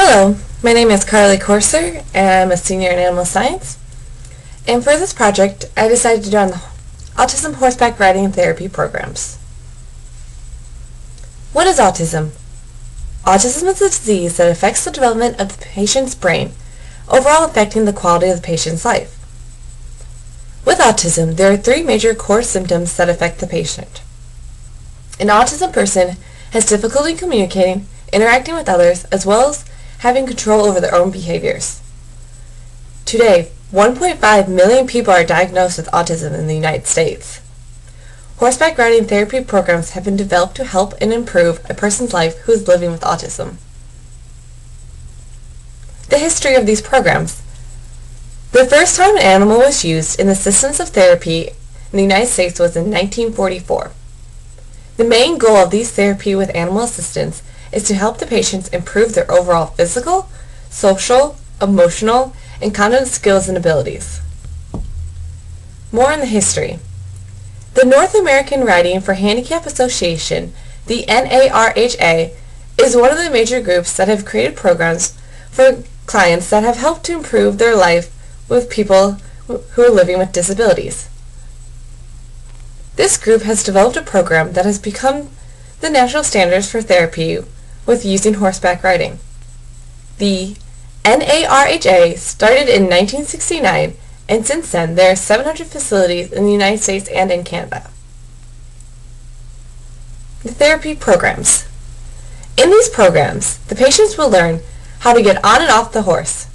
Hello, my name is Carly Corser, and I'm a senior in animal science. And for this project, I decided to join the Autism Horseback Riding and Therapy programs. What is autism? Autism is a disease that affects the development of the patient's brain, overall affecting the quality of the patient's life. With autism, there are three major core symptoms that affect the patient. An autism person has difficulty communicating, interacting with others, as well as having control over their own behaviors. Today, 1.5 million people are diagnosed with autism in the United States. Horseback riding therapy programs have been developed to help and improve a person's life who is living with autism. The history of these programs. The first time an animal was used in the systems of therapy in the United States was in 1944. The main goal of these therapy with animal assistance is to help the patients improve their overall physical, social, emotional, and cognitive skills and abilities. More on the history. The North American Riding for Handicap Association, the NARHA, is one of the major groups that have created programs for clients that have helped to improve their life with people who are living with disabilities. This group has developed a program that has become the national standards for therapy with using horseback riding. The NARHA started in 1969, and since then there are 700 facilities in the United States and in Canada. The therapy programs. In these programs, the patients will learn how to get on and off the horse.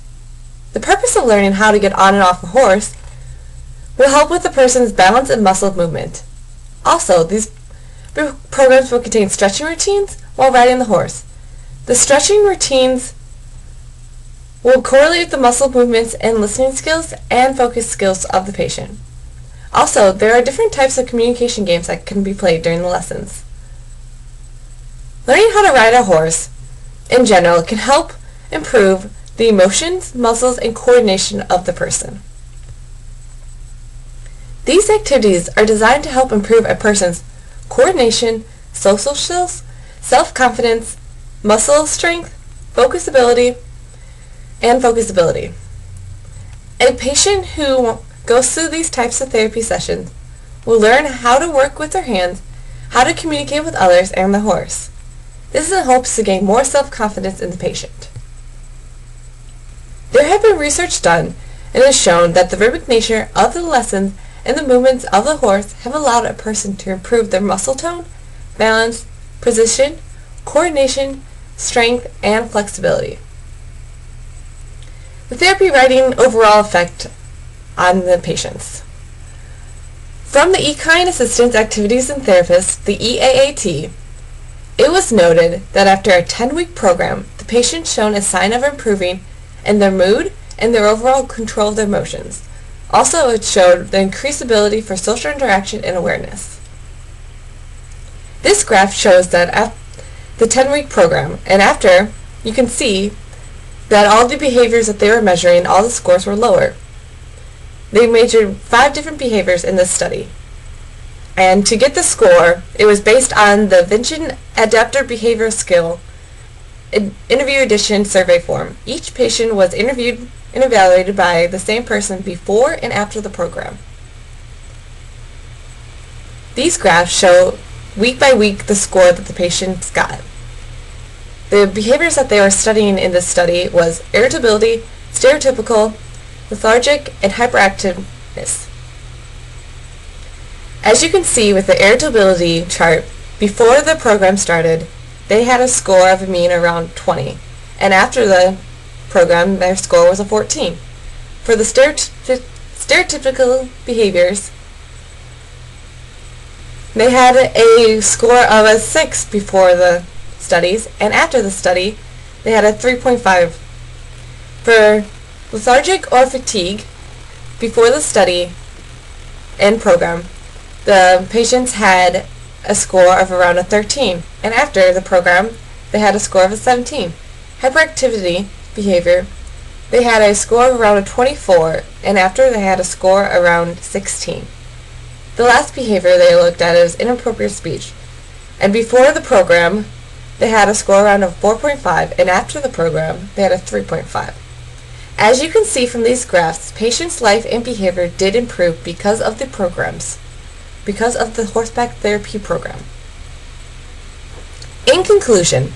The purpose of learning how to get on and off a horse will help with the person's balance and muscle movement. Also, these programs will contain stretching routines while riding the horse. The stretching routines will correlate with the muscle movements and listening skills and focus skills of the patient. Also, there are different types of communication games that can be played during the lessons. Learning how to ride a horse, in general, can help improve the emotions, muscles, and coordination of the person. These activities are designed to help improve a person's coordination, social skills, self-confidence, muscle strength, focusability. A patient who goes through these types of therapy sessions will learn how to work with their hands, how to communicate with others and the horse. This is in hopes to gain more self-confidence in the patient. There have been research done and has shown that the rhythmic nature of the lessons and the movements of the horse have allowed a person to improve their muscle tone, balance, position, coordination, strength, and flexibility. The therapy riding overall effect on the patients. From the Equine Assistance Activities and Therapists, the EAAT, it was noted that after a 10-week program, the patients shown a sign of improving in their mood and their overall control of their emotions. Also, it showed the increased ability for social interaction and awareness. This graph shows that after the 10-week program, and after, you can see that all the behaviors that they were measuring, all the scores were lower. They measured 5 different behaviors in this study. And to get the score, it was based on the Vincent Adaptive Behavioral Skill Interview Edition survey form. Each patient was interviewed and evaluated by the same person before and after the program. These graphs show week by week the score that the patients got. The behaviors that they were studying in this study was irritability, stereotypical, lethargic, and hyperactiveness. As you can see with the irritability chart, before the program started, they had a score of a mean around 20, and after the program, their score was a 14. For the stereotypical behaviors, they had a score of a 6 before the studies, and after the study, they had a 3.5. For lethargic or fatigue, before the study and program, the patients had a score of around a 13, and after the program, they had a score of a 17. Hyperactivity behavior, they had a score of around a 24, and after they had a score around 16. The last behavior they looked at is inappropriate speech, and before the program, they had a score around of 4.5, and after the program, they had a 3.5. As you can see from these graphs, patients' life and behavior did improve because of the programs, because of the Horseback Therapy program. In conclusion,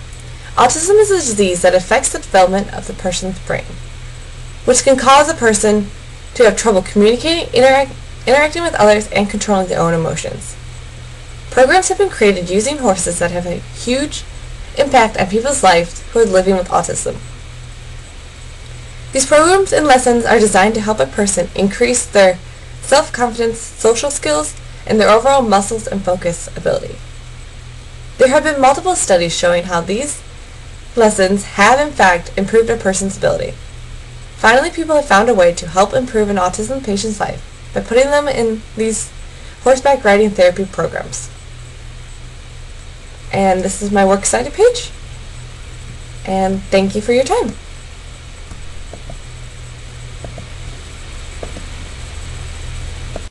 autism is a disease that affects the development of the person's brain, which can cause a person to have trouble communicating, interacting with others, and controlling their own emotions. Programs have been created using horses that have a huge impact on people's lives who are living with autism. These programs and lessons are designed to help a person increase their self-confidence, social skills, and their overall muscles and focus ability. There have been multiple studies showing how these lessons have in fact improved a person's ability. Finally, people have found a way to help improve an autism patient's life by putting them in these horseback riding therapy programs. And this is my works cited page. And thank you for your time.